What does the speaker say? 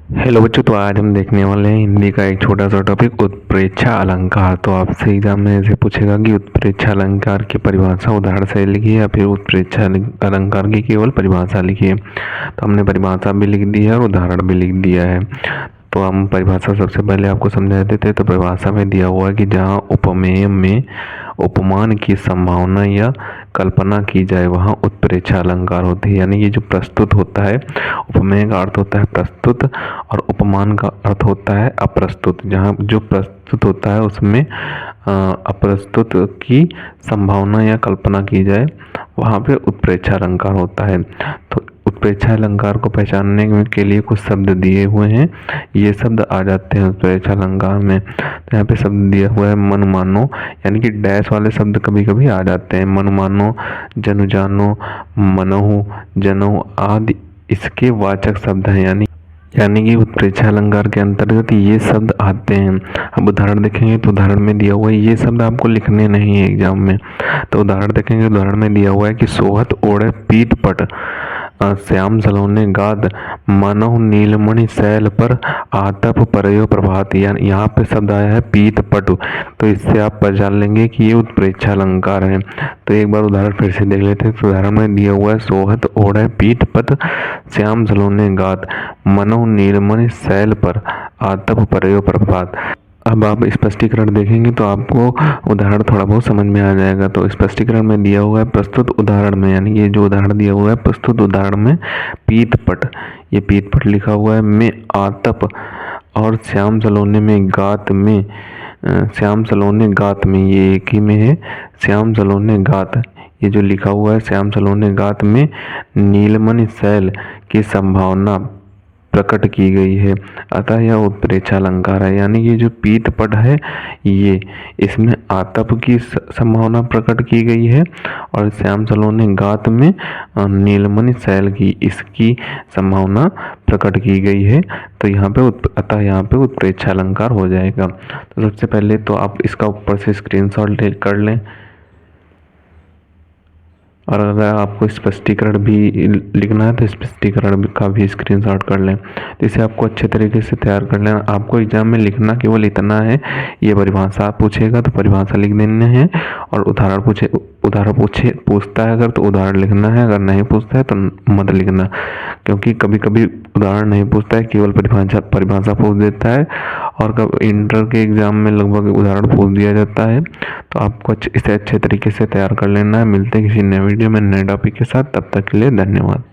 Hello बच्चों, तो आज हम देखने वाले हैं हिंदी का एक छोटा सा टॉपिक उत्प्रेक्षा अलंकार। तो आपसे एग्जाम में ऐसे पूछेगा कि उत्प्रेक्षा अलंकार की परिभाषा उदाहरण से लिखिए या फिर उत्प्रेक्षा अलंकार की केवल परिभाषा लिखिए। तो हमने परिभाषा भी लिख दी है और उदाहरण भी लिख दिया है। तो हम परिभाषा सबसे पहले आपको समझा देते। तो परिभाषा में दिया हुआ है कि जहाँ उपमेय में उपमान की संभावना या कल्पना की जाए वहाँ उत्प्रेक्षा अलंकार होती है। यानी कि जो प्रस्तुत होता है, उपमेय का अर्थ होता है प्रस्तुत और उपमान का अर्थ होता है अप्रस्तुत। जहाँ जो प्रस्तुत होता है उसमें अप्रस्तुत की संभावना या कल्पना की जाए वहाँ पे उत्प्रेक्षा अलंकार होता है। तो उत्प्रेक्षा अलंकार को पहचानने के लिए कुछ शब्द दिए हुए हैं। ये शब्द आ जाते हैं उत्प्रेक्षा अलंकार में। तो यहाँ पे शब्द दिया हुआ है मन मानो, यानी कि डैश वाले शब्द कभी कभी आ जाते हैं। मन मानो, जनु जानो, मनहु, जनहु आदि इसके वाचक शब्द हैं। यानी कि उत्प्रेक्षा अलंकार के अंतर्गत ये शब्द आते हैं। अब उदाहरण देखेंगे तो उदाहरण में दिया हुआ है, ये शब्द आपको लिखने नहीं है एग्जाम में। तो उदाहरण देखेंगे, उदाहरण में दिया हुआ है कि सोहत ओढ़े पीत पट, श्याम सलोने गाद, मनहु नीलमणि शैल पर, आतप परयो प्रभात। यहाँ पे शब्द आया है पीत पटु। तो इससे आप पहचान लेंगे कि ये उत्प्रेक्षा अलंकार है। तो एक बार उदाहरण फिर से देख लेते हैं। तो उदाहरण में दिया हुआ है सोहत ओढ़े पीत पट, श्याम सलोने गाद, मनहु नीलमणि शैल पर, आतप परयो प्रभात। अब आप स्पष्टीकरण देखेंगे तो आपको उदाहरण थोड़ा बहुत समझ में आ जाएगा। तो स्पष्टीकरण में दिया हुआ है प्रस्तुत उदाहरण में, यानी ये जो उदाहरण दिया हुआ है प्रस्तुत उदाहरण में पीतपट, ये पीतपट लिखा हुआ है, में आतप और श्याम सलोने में गात में, श्याम सलोने गात में ये एक ही में है। श्याम सलोने गात ये जो लिखा हुआ है श्याम सलोने गात में नीलमणि शैल की संभावना प्रकट की गई है, अतः यह उत्प्रेक्षा अलंकार है। यानी कि जो पीतपट है ये, इसमें आतप की संभावना प्रकट की गई है और श्याम सलोने गात में नीलमणि शैल की इसकी संभावना प्रकट की गई है। तो यहाँ पे अतः यहाँ पे उत्प्रेक्षा अलंकार हो जाएगा। तो सबसे पहले तो आप इसका ऊपर से स्क्रीनशॉट कर लें, और अगर आपको स्पष्टीकरण भी लिखना है तो स्पष्टीकरण का भी स्क्रीनशॉट कर लें। तो इसे आपको अच्छे तरीके से तैयार कर लेना। आपको एग्जाम में लिखना केवल इतना है, ये परिभाषा पूछेगा तो परिभाषा लिख देना है, और उदाहरण पूछता है अगर तो उदाहरण लिखना है, अगर नहीं पूछता है तो मत लिखना। क्योंकि कभी कभी उदाहरण नहीं पूछता है, केवल परिभाषा पूछ देता है, और कब इंटर के एग्जाम में लगभग उदाहरण पूछ दिया जाता है। तो आपको इसे अच्छे तरीके से तैयार कर लेना है। मिलते हैं किसी नए वीडियो में नए टॉपिक के साथ, तब तक के लिए धन्यवाद।